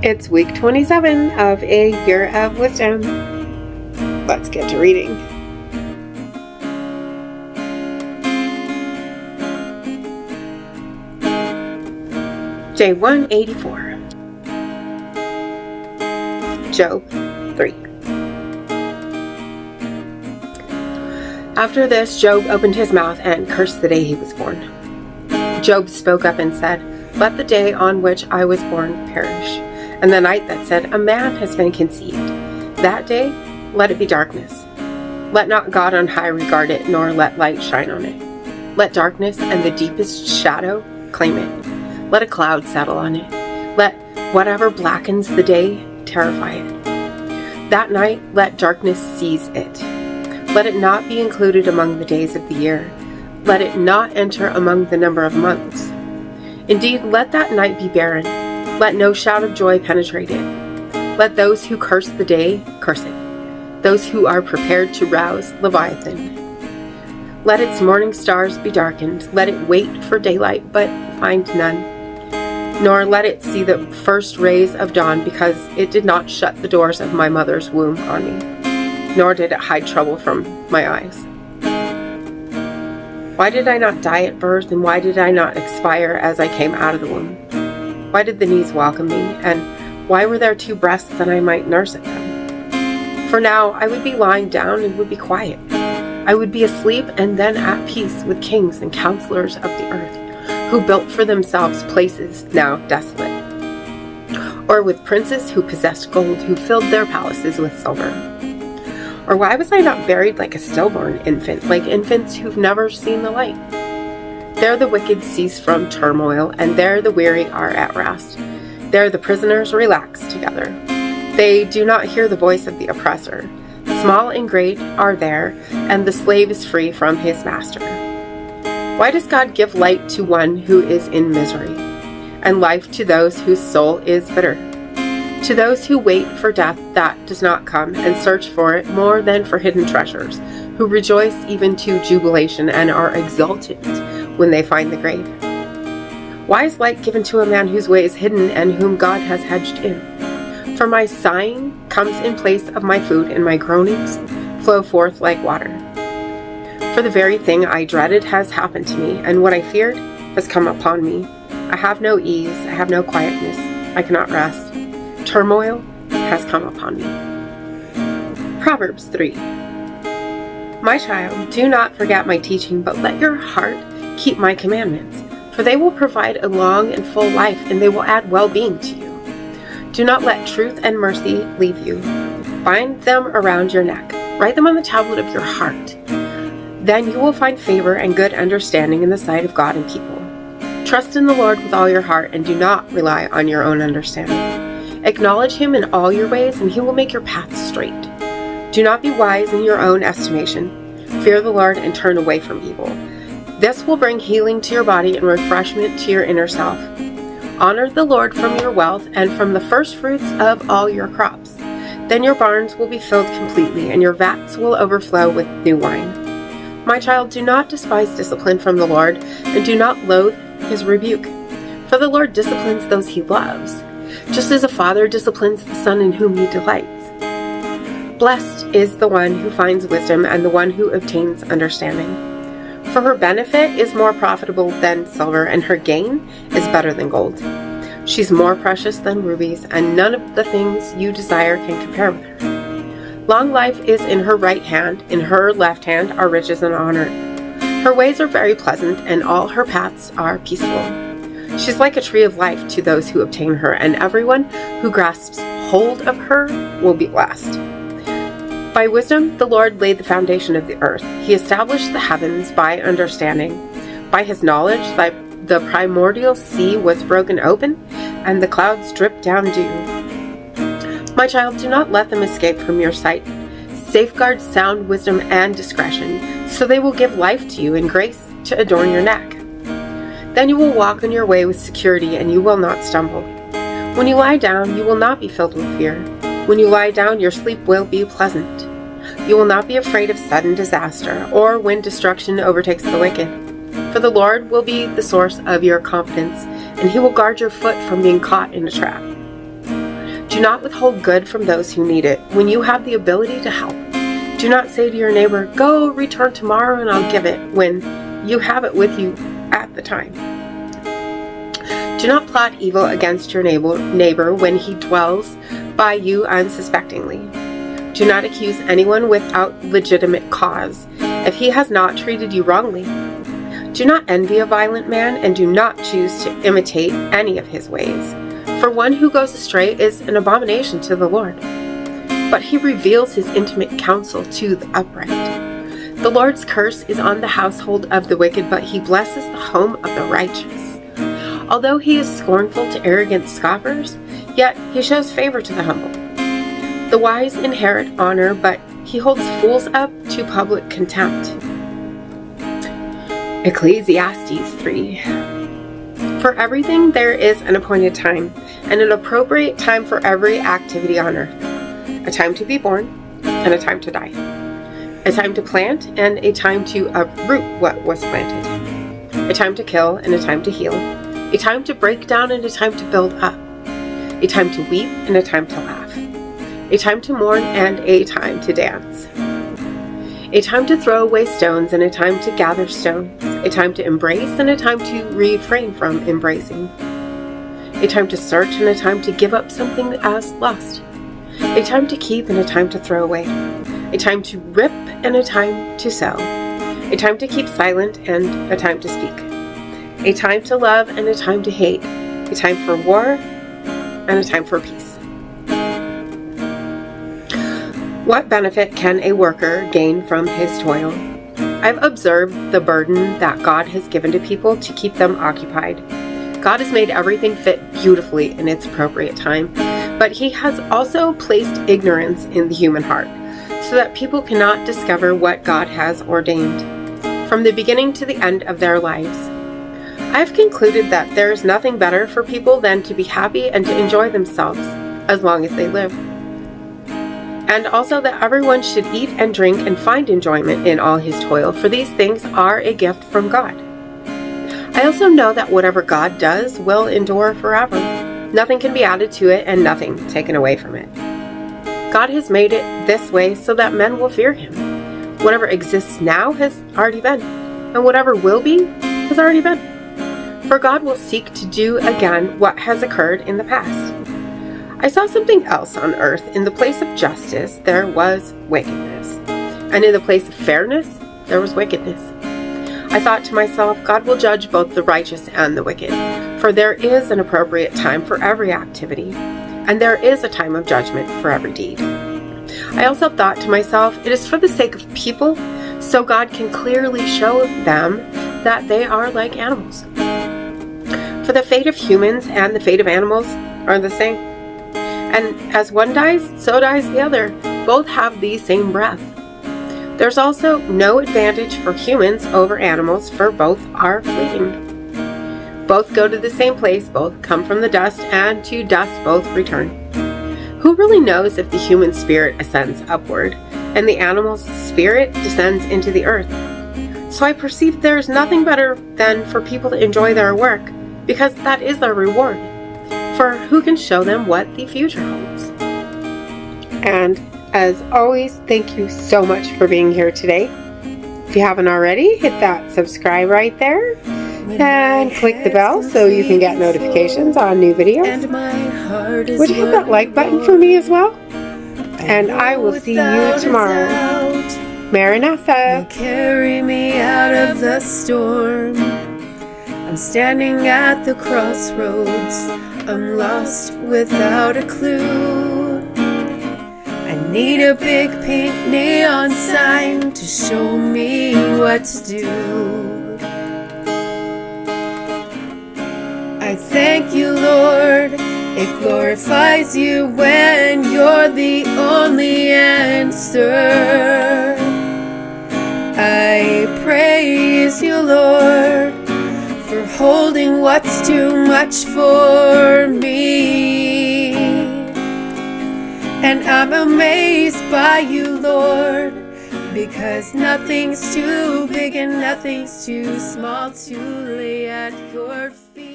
It's week 27 of A Year of Wisdom. Let's get to reading. Day 184. Job 3. After this, Job opened his mouth and cursed the day he was born. Job spoke up and said, "Let the day on which I was born perish, and the night that said, a man has been conceived. That day, let it be darkness. Let not God on high regard it, nor let light shine on it. Let darkness and the deepest shadow claim it. Let a cloud settle on it. Let whatever blackens the day terrify it. That night, let darkness seize it. Let it not be included among the days of the year. Let it not enter among the number of months. Indeed, let that night be barren. Let no shout of joy penetrate it. Let those who curse the day curse it. Those who are prepared to rouse Leviathan. Let its morning stars be darkened. Let it wait for daylight, but find none. Nor let it see the first rays of dawn, because it did not shut the doors of my mother's womb on me, nor did it hide trouble from my eyes. Why did I not die at birth, and why did I not expire as I came out of the womb? Why did the knees welcome me, and why were there two breasts that I might nurse at them? For now I would be lying down and would be quiet. I would be asleep and then at peace with kings and counselors of the earth, who built for themselves places now desolate, or with princes who possessed gold, who filled their palaces with silver. Or why was I not buried like a stillborn infant, like infants who've never seen the light? There the wicked cease from turmoil, and there the weary are at rest. There the prisoners relax together. They do not hear the voice of the oppressor. Small and great are there, and the slave is free from his master. Why does God give light to one who is in misery, and life to those whose soul is bitter? To those who wait for death that does not come, and search for it more than for hidden treasures, who rejoice even to jubilation and are exultant when they find the grave. Why is light given to a man whose way is hidden and whom God has hedged in? For my sighing comes in place of my food, and my groanings flow forth like water. For the very thing I dreaded has happened to me, and what I feared has come upon me. I have no ease, I have no quietness, I cannot rest. Turmoil has come upon me. Proverbs 3. My child, do not forget my teaching, but let your heart keep my commandments, for they will provide a long and full life, and they will add well-being to you. Do not let truth and mercy leave you. Bind them around your neck. Write them on the tablet of your heart. Then you will find favor and good understanding in the sight of God and people. Trust in the Lord with all your heart, and do not rely on your own understanding. Acknowledge him in all your ways, and he will make your paths straight. Do not be wise in your own estimation. Fear the Lord and turn away from evil. This will bring healing to your body and refreshment to your inner self. Honor the Lord from your wealth and from the first fruits of all your crops. Then your barns will be filled completely, and your vats will overflow with new wine. My child, do not despise discipline from the Lord, and do not loathe his rebuke. For the Lord disciplines those he loves, just as a father disciplines the son in whom he delights. Blessed is the one who finds wisdom, and the one who obtains understanding. For her benefit is more profitable than silver, and her gain is better than gold. She's more precious than rubies, and none of the things you desire can compare with her. Long life is in her right hand, in her left hand are riches and honor. Her ways are very pleasant, and all her paths are peaceful. She's like a tree of life to those who obtain her, and everyone who grasps hold of her will be blessed. By wisdom the Lord laid the foundation of the earth. He established the heavens by understanding. By his knowledge the primordial sea was broken open, and the clouds dripped down dew. My child, do not let them escape from your sight. Safeguard sound wisdom and discretion, so they will give life to you and grace to adorn your neck. Then you will walk on your way with security, and you will not stumble. When you lie down, you will not be filled with fear. When you lie down, your sleep will be pleasant. You will not be afraid of sudden disaster, or when destruction overtakes the wicked. For the Lord will be the source of your confidence, and he will guard your foot from being caught in a trap. Do not withhold good from those who need it when you have the ability to help. Do not say to your neighbor, "Go, return tomorrow and I'll give it," when you have it with you at the time. Do not plot evil against your neighbor when he dwells by you unsuspectingly. Do not accuse anyone without legitimate cause if he has not treated you wrongly. Do not envy a violent man, and do not choose to imitate any of his ways. For one who goes astray is an abomination to the Lord, but he reveals his intimate counsel to the upright. The Lord's curse is on the household of the wicked, but he blesses the home of the righteous. Although he is scornful to arrogant scoffers, yet he shows favor to the humble. The wise inherit honor, but he holds fools up to public contempt. Ecclesiastes 3. For everything there is an appointed time, and an appropriate time for every activity on earth. A time to be born, and a time to die. A time to plant, and a time to uproot what was planted. A time to kill, and a time to heal. A time to break down, and a time to build up. A time to weep, and a time to laugh. A time to mourn, and a time to dance. A time to throw away stones, and a time to gather stones. A time to embrace, and a time to refrain from embracing. A time to search, and a time to give up something as lost. A time to keep, and a time to throw away. A time to rip, and a time to sow. A time to keep silent, and a time to speak. A time to love, and a time to hate. A time for war, and a time for peace. What benefit can a worker gain from his toil? I've observed the burden that God has given to people to keep them occupied. God has made everything fit beautifully in its appropriate time, but he has also placed ignorance in the human heart, so that people cannot discover what God has ordained, from the beginning to the end of their lives. I have concluded that there is nothing better for people than to be happy and to enjoy themselves as long as they live. And also that everyone should eat and drink and find enjoyment in all his toil, for these things are a gift from God. I also know that whatever God does will endure forever. Nothing can be added to it and nothing taken away from it. God has made it this way so that men will fear him. Whatever exists now has already been, and whatever will be has already been. For God will seek to do again what has occurred in the past. I saw something else on earth. In the place of justice, there was wickedness. And in the place of fairness, there was wickedness. I thought to myself, God will judge both the righteous and the wicked, for there is an appropriate time for every activity, and there is a time of judgment for every deed. I also thought to myself, it is for the sake of people, so God can clearly show them that they are like animals. For the fate of humans and the fate of animals are the same. And as one dies, so dies the other. Both have the same breath. There's also no advantage for humans over animals, for both are fleeting. Both go to the same place, both come from the dust, and to dust both return. Who really knows if the human spirit ascends upward, and the animal's spirit descends into the earth? So I perceive there is nothing better than for people to enjoy their work, because that is their reward. For who can show them what the future holds? And as always, thank you so much for being here today. If you haven't already, hit that subscribe right there and click the bell so you can get notifications on new videos. Would you hit that like button for me as well? And I will see you tomorrow. Maranatha. Carry me out of the storm. I'm standing at the crossroads. I'm lost without a clue. I need a big pink neon sign to show me what to do. I thank you, Lord. It glorifies you when you're the only answer. I praise you, Lord, for holding what's too much for me. And I'm amazed by you, Lord, because nothing's too big and nothing's too small to lay at your feet.